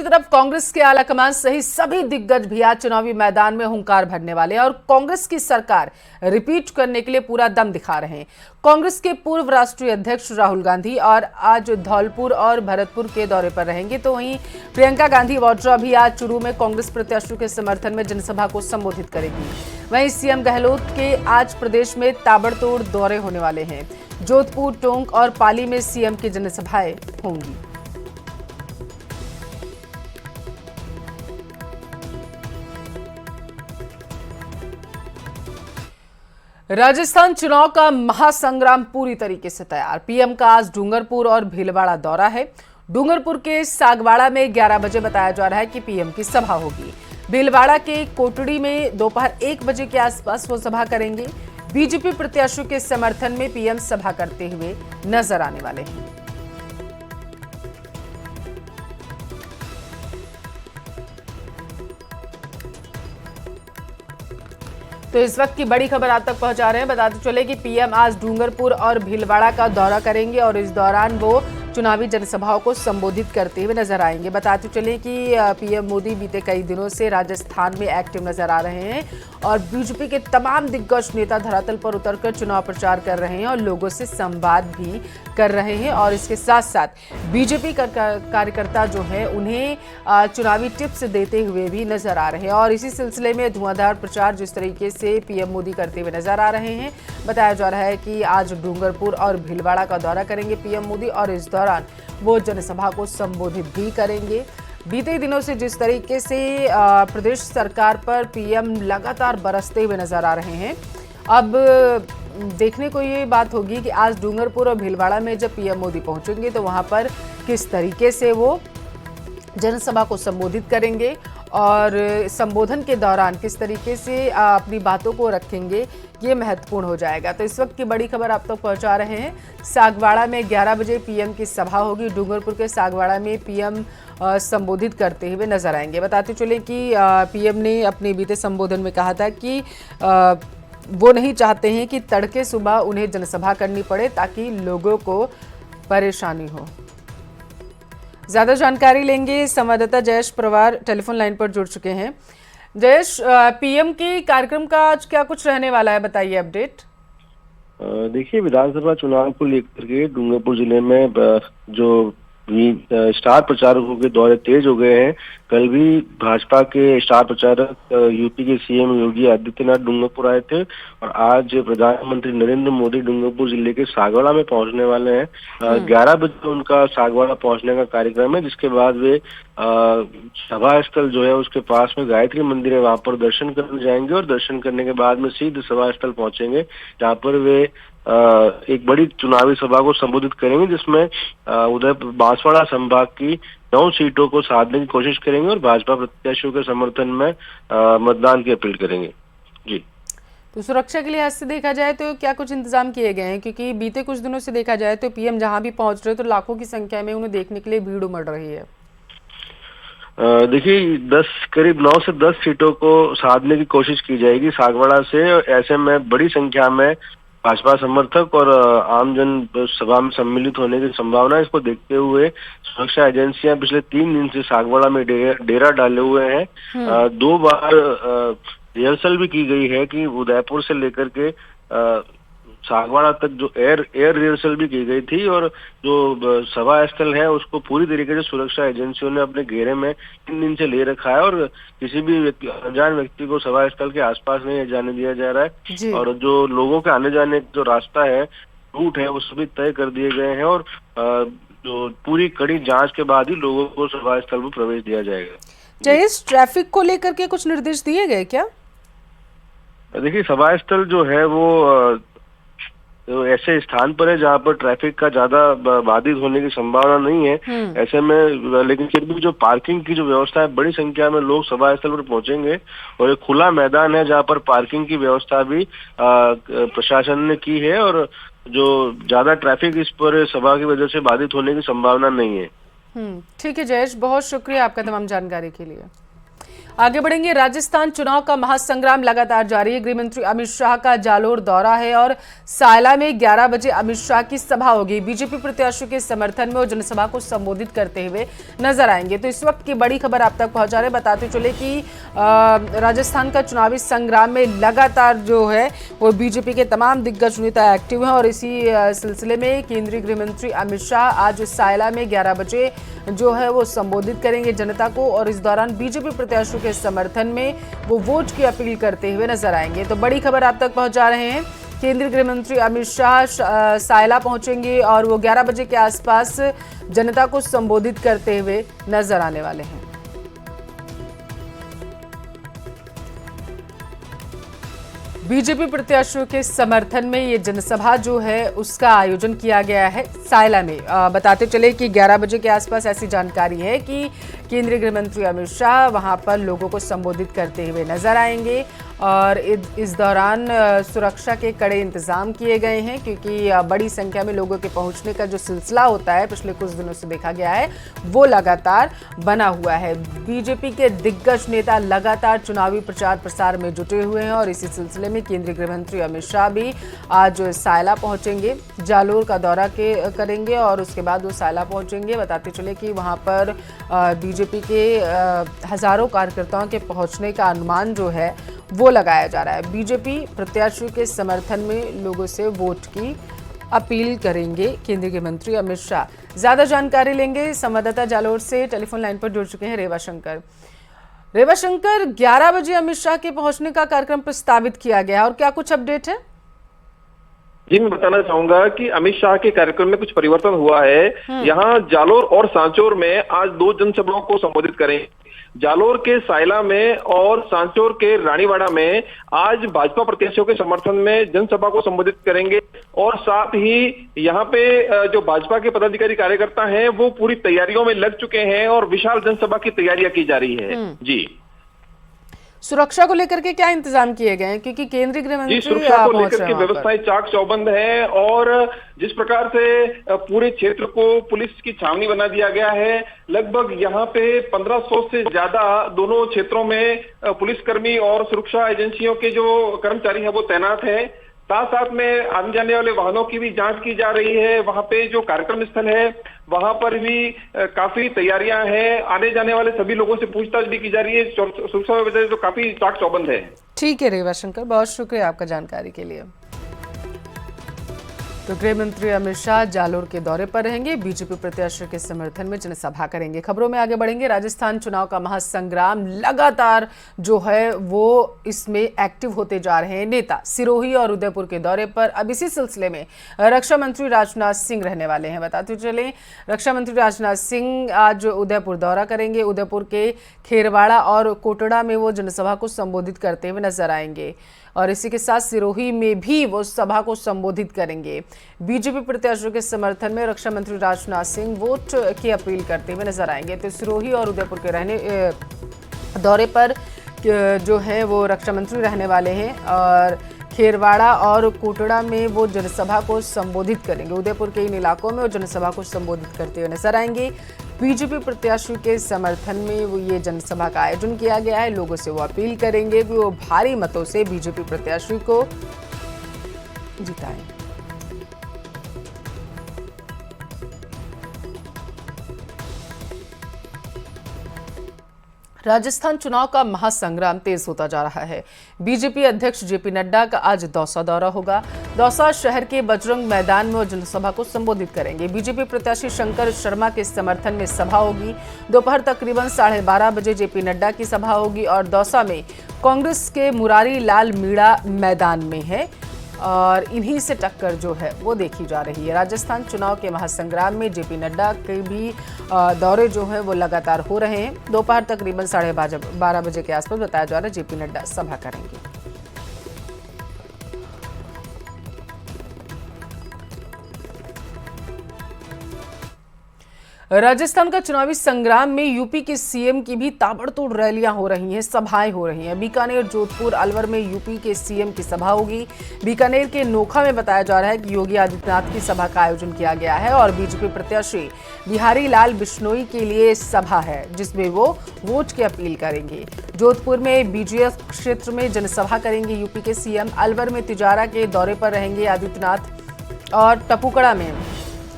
तरफ कांग्रेस के आलाकमान सहित सभी दिग्गज भी आज चुनावी मैदान में हुंकार भरने वाले हैं और कांग्रेस की सरकार रिपीट करने के लिए पूरा दम दिखा रहे हैं। कांग्रेस के पूर्व राष्ट्रीय अध्यक्ष राहुल गांधी और आज धौलपुर और भरतपुर के दौरे पर रहेंगे, तो वहीं प्रियंका गांधी वाड्रा भी आज चुरू में कांग्रेस प्रत्याशियों के समर्थन में जनसभा को संबोधित करेगी। वहीं सीएम गहलोत के आज प्रदेश में ताबड़तोड़ दौरे होने वाले हैं। जोधपुर, टोंक और पाली में सीएम की जनसभाएं होंगी। राजस्थान चुनाव का महासंग्राम पूरी तरीके से तैयार। पीएम का आज डूंगरपुर और भीलवाड़ा दौरा है। डूंगरपुर के सागवाड़ा में 11 बजे बताया जा रहा है कि पीएम की सभा होगी। भीलवाड़ा के कोटड़ी में दोपहर 1 बजे के आसपास वो सभा करेंगे। बीजेपी प्रत्याशियों के समर्थन में पीएम सभा करते हुए नजर आने वाले हैं। तो इस वक्त की बड़ी खबर आप तक पहुंचा रहे हैं। बताते चले कि पीएम आज डूंगरपुर और भीलवाड़ा का दौरा करेंगे और इस दौरान वो चुनावी जनसभाओं को संबोधित करते हुए नजर आएंगे। बताते चले कि पीएम मोदी बीते कई दिनों से राजस्थान में एक्टिव नजर आ रहे हैं और बीजेपी के तमाम दिग्गज नेता धरातल पर उतरकर चुनाव प्रचार कर रहे हैं और लोगों से संवाद भी कर रहे हैं। और इसके साथ साथ बीजेपी कार्यकर्ता जो है उन्हें चुनावी टिप्स देते हुए भी नजर आ रहे हैं। और इसी सिलसिले में धुआंधार प्रचार जिस तरीके से पीएम मोदी करते हुए नजर आ रहे हैं, बताया जा रहा है कि आज डूंगरपुर और भीलवाड़ा का दौरा करेंगे पीएम मोदी और इस दौरान वो जनसभा को संबोधित भी करेंगे। बीते दिनों से जिस तरीके से प्रदेश सरकार पर पीएम लगातार बरसते हुए नजर आ रहे हैं, अब देखने को ये बात होगी कि आज डूंगरपुर और भीलवाड़ा में जब पीएम मोदी पहुंचेंगे तो वहां पर किस तरीके से वो जनसभा को संबोधित करेंगे और संबोधन के दौरान किस तरीके से अपनी बातों को रखेंगे, ये महत्वपूर्ण हो जाएगा। तो इस वक्त की बड़ी खबर आप तक पहुंचा रहे हैं। सागवाड़ा में 11 बजे पीएम की सभा होगी। डूंगरपुर के सागवाड़ा में पीएम संबोधित करते हुए नजर आएंगे। बताते चले कि पीएम ने अपने बीते संबोधन में कहा था कि वो नहीं चाहते हैं कि तड़के सुबह उन्हें जनसभा करनी पड़े ताकि लोगों को परेशानी हो। ज्यादा जानकारी लेंगे, संवाददाता जयेश प्रवार टेलीफोन लाइन पर जुड़ चुके हैं। जयेश, पीएम के कार्यक्रम का आज क्या कुछ रहने वाला है, बताइए अपडेट। देखिए, विधानसभा चुनाव को लेकर के डूंगरपुर जिले में जो स्टार प्रचारकों के दौरे तेज हो गए हैं। कल भी भाजपा के स्टार प्रचारक यूपी के सीएम योगी आदित्यनाथ डूंगरपुर आए थे और आज प्रधानमंत्री नरेंद्र मोदी डूंगरपुर जिले के सागवाड़ा में पहुंचने वाले हैं। 11 बजे उनका सागवाड़ा पहुंचने का कार्यक्रम है, जिसके बाद वे सभा स्थल जो है उसके पास में गायत्री मंदिर है, वहां पर दर्शन करने जाएंगे और दर्शन करने के बाद में सीधे सभा स्थल पहुंचेंगे, जहाँ पर वे एक बड़ी चुनावी सभा को संबोधित करेंगे, जिसमें उदयपुर बांसवाड़ा संभाग की 9 सीटों को साधने की कोशिश करेंगे और भाजपा प्रत्याशियों के समर्थन में मतदान की अपील करेंगे। जी, तो सुरक्षा के लिहाज से देखा जाए तो क्या कुछ इंतजाम किए गए हैं? क्योंकि बीते कुछ दिनों से देखा जाए तो पीएम जहां भी पहुंच रहे तो लाखों की संख्या में उन्हें देखने के लिए भीड़ उमड़ रही है। देखिए, करीब 9 से 10 सीटों को साधने की कोशिश की जाएगी सागवाड़ा से। ऐसे में बड़ी संख्या में भाजपा समर्थक और आमजन सभा में सम्मिलित होने की संभावना है। इसको देखते हुए सुरक्षा एजेंसियां पिछले 3 दिन से सागवाड़ा में डेरा डाले हुए हैं। 2 बार रिहर्सल भी की गई है कि उदयपुर से लेकर के सागवाड़ा तक जो एयर रिहर्सल भी की गई थी और जो सभा स्थल है उसको पूरी तरीके से सुरक्षा एजेंसियों ने अपने घेरे में 3 दिन से ले रखा है और किसी भी अनजान व्यक्ति को सभा स्थल के आसपास नहीं जाने दिया जा रहा है। और जो लोगों के आने जाने जो रास्ता है, रूट है, वो सभी तय कर दिए गए हैं और जो पूरी कड़ी जांच के बाद ही लोगों को सभा स्थल पर प्रवेश दिया जाएगा। जयेश, ट्रैफिक को लेकर के कुछ निर्देश दिए गए क्या? देखिए, सभा स्थल जो है वो तो ऐसे स्थान पर है जहाँ पर ट्रैफिक का ज्यादा बाधित होने की संभावना नहीं है। ऐसे में लेकिन फिर भी जो पार्किंग की जो व्यवस्था है, बड़ी संख्या में लोग सभा स्थल पर पहुंचेंगे और एक खुला मैदान है जहाँ पर पार्किंग की व्यवस्था भी प्रशासन ने की है और जो ज्यादा ट्रैफिक इस पर सभा की वजह से बाधित होने की संभावना नहीं है। ठीक है जयेश, बहुत शुक्रिया आपका तमाम जानकारी के लिए। आगे बढ़ेंगे। राजस्थान चुनाव का महासंग्राम लगातार जारी है। गृहमंत्री अमित शाह का जालोर दौरा है और सायला में 11 बजे अमित शाह की सभा होगी। बीजेपी प्रत्याशियों के समर्थन में वो जनसभा को संबोधित करते हुए नजर आएंगे। तो इस वक्त की बड़ी खबर आप तक पहुंचा रहे, बताते चले कि राजस्थान का चुनावी संग्राम में लगातार जो है वो बीजेपी के तमाम दिग्गज नेता एक्टिव हैं और इसी सिलसिले में केंद्रीय गृहमंत्री अमित शाह आज सायला में 11 बजे जो है वो संबोधित करेंगे जनता को और इस दौरान बीजेपी प्रत्याशियों के समर्थन में वो वोट की अपील करते हुए नजर आएंगे। तो बड़ी खबर आप तक पहुंचा रहे हैं। केंद्रीय गृह मंत्री अमित शाह सायला पहुंचेंगे और वो 11 बजे के आसपास जनता को संबोधित करते हुए नजर आने वाले हैं। बीजेपी प्रत्याशियों के समर्थन में ये जनसभा जो है उसका आयोजन किया गया है सायला में। बताते चले कि 11 बजे के आसपास ऐसी जानकारी है कि केंद्रीय गृह मंत्री अमित शाह वहां पर लोगों को संबोधित करते हुए नजर आएंगे और इस दौरान सुरक्षा के कड़े इंतजाम किए गए हैं क्योंकि बड़ी संख्या में लोगों के पहुंचने का जो सिलसिला होता है पिछले कुछ दिनों से देखा गया है वो लगातार बना हुआ है। बीजेपी के दिग्गज नेता लगातार चुनावी प्रचार प्रसार में जुटे हुए हैं और इसी सिलसिले में केंद्रीय गृह मंत्री अमित शाह भी आज सायला पहुंचेंगे, जालोर का दौरा करेंगे और उसके बाद वो सायला पहुंचेंगे। बताते चले कि वहां पर बीजेपी के हजारों कार्यकर्ताओं के पहुंचने का अनुमान जो है वो लगाया जा रहा है। बीजेपी प्रत्याशियों के समर्थन में लोगों से वोट की अपील करेंगे केंद्रीय गृह मंत्री अमित शाह। ज्यादा जानकारी लेंगे, संवाददाता जालोर से टेलीफोन लाइन पर जुड़ चुके हैं रेवा शंकर। 11 बजे अमित शाह के पहुंचने का कार्यक्रम प्रस्तावित किया गया और क्या कुछ अपडेट है? जी, मैं बताना चाहूंगा कि अमित शाह के कार्यक्रम में कुछ परिवर्तन हुआ है। यहाँ जालोर और सांचौर में आज 2 जनसभाओं को संबोधित करें। जालोर के सायला में और सांचौर के रानीवाड़ा में आज भाजपा प्रत्याशियों के समर्थन में जनसभा को संबोधित करेंगे और साथ ही यहाँ पे जो भाजपा के पदाधिकारी कार्यकर्ता हैं वो पूरी तैयारियों में लग चुके हैं और विशाल जनसभा की तैयारियां की जा रही है। जी, सुरक्षा को लेकर के क्या इंतजाम किए गए हैं क्योंकि केंद्रीय गृह मंत्री सुरक्षा को लेकर के व्यवस्थाएं चाक चौबंद है और जिस प्रकार से पूरे क्षेत्र को पुलिस की छावनी बना दिया गया है, लगभग यहाँ पे 1500 से ज्यादा दोनों क्षेत्रों में पुलिसकर्मी और सुरक्षा एजेंसियों के जो कर्मचारी है वो तैनात है। साथ में आने जाने वाले वाहनों की भी जांच की जा रही है। वहां पे जो कार्यक्रम स्थल है वहां पर भी काफी तैयारियां हैं। आने जाने वाले सभी लोगों से पूछताछ भी की जा रही है। सुरक्षा वजह तो काफी चाक चौबंद है। ठीक है रेवा शंकर, बहुत शुक्रिया आपका जानकारी के लिए। तो गृह मंत्री अमित शाह जालोर के दौरे पर रहेंगे, बीजेपी प्रत्याशियों के समर्थन में जनसभा करेंगे। खबरों में आगे बढ़ेंगे। राजस्थान चुनाव का महासंग्राम लगातार जो है वो इसमें एक्टिव होते जा रहे हैं नेता। सिरोही और उदयपुर के दौरे पर अब इसी सिलसिले में रक्षा मंत्री राजनाथ सिंह रहने वाले हैं। बताते चले रक्षा मंत्री राजनाथ सिंह आज उदयपुर दौरा करेंगे। उदयपुर के खेरवाड़ा और कोटड़ा में वो जनसभा को संबोधित करते हुए नजर आएंगे और इसी के साथ सिरोही में भी वो सभा को संबोधित करेंगे। बीजेपी प्रत्याशियों के समर्थन में रक्षा मंत्री राजनाथ सिंह वोट की अपील करते हुए नजर आएंगे। तो सिरोही और उदयपुर के दौरे पर जो है वो रक्षा मंत्री रहने वाले हैं और खेरवाड़ा और कोटड़ा में वो जनसभा को संबोधित करेंगे। उदयपुर के इन इलाकों में वो जनसभा को संबोधित करते हुए नजर आएंगे। बीजेपी प्रत्याशियों के समर्थन में वो ये जनसभा का आयोजन किया गया है। लोगों से वो अपील करेंगे कि वो भारी मतों से बीजेपी प्रत्याशी को जिताएं। राजस्थान चुनाव का महासंग्राम तेज होता जा रहा है। बीजेपी अध्यक्ष जेपी नड्डा का आज दौसा दौरा होगा। दौसा शहर के बजरंग मैदान में वो जनसभा को संबोधित करेंगे। बीजेपी प्रत्याशी शंकर शर्मा के समर्थन में सभा होगी। दोपहर तकरीबन 12:30 बजे जेपी नड्डा की सभा होगी और दौसा में कांग्रेस के मुरारी लाल मीणा मैदान में है और इन्हीं से टक्कर जो है वो देखी जा रही है। राजस्थान चुनाव के महासंग्राम में जेपी नड्डा के भी दौरे जो है वो लगातार हो रहे हैं। दोपहर तकरीबन 12:30 बजे के आसपास बताया जा रहा है जेपी नड्डा सभा करेंगे। राजस्थान का चुनावी संग्राम में यूपी के सीएम की भी ताबड़तोड़ रैलियां हो रही हैं, सभाएं हो रही हैं। बीकानेर, जोधपुर, अलवर में यूपी के सीएम की सभा होगी। बीकानेर के नोखा में बताया जा रहा है कि योगी आदित्यनाथ की सभा का आयोजन किया गया है और बीजेपी प्रत्याशी बिहारी लाल बिश्नोई के लिए सभा है, जिसमें वो वोट की अपील करेंगे। जोधपुर में बीजीएस क्षेत्र में जनसभा करेंगे यूपी के सीएम। अलवर में तिजारा के दौरे पर रहेंगे आदित्यनाथ और टपुकड़ा में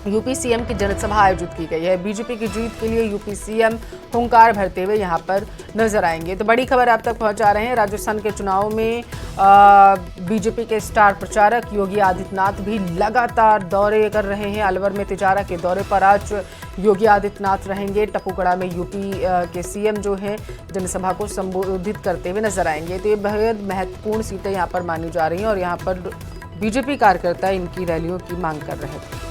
यूपी सीएम की जनसभा आयोजित की गई है। बीजेपी की जीत के लिए यूपी सीएम हुंकार भरते हुए यहां पर नजर आएंगे। तो बड़ी खबर आप तक पहुंचा रहे हैं। राजस्थान के चुनाव में बीजेपी के स्टार प्रचारक योगी आदित्यनाथ भी लगातार दौरे कर रहे हैं। अलवर में तिजारा के दौरे पर आज योगी आदित्यनाथ रहेंगे। टपुकड़ा में यूपी के सीएम जो हैं जनसभा को संबोधित करते हुए नजर आएंगे। तो ये बेहद महत्वपूर्ण सीटें यहाँ पर मानी जा रही हैं और यहाँ पर बीजेपी कार्यकर्ता इनकी रैलियों की मांग कर रहे थे।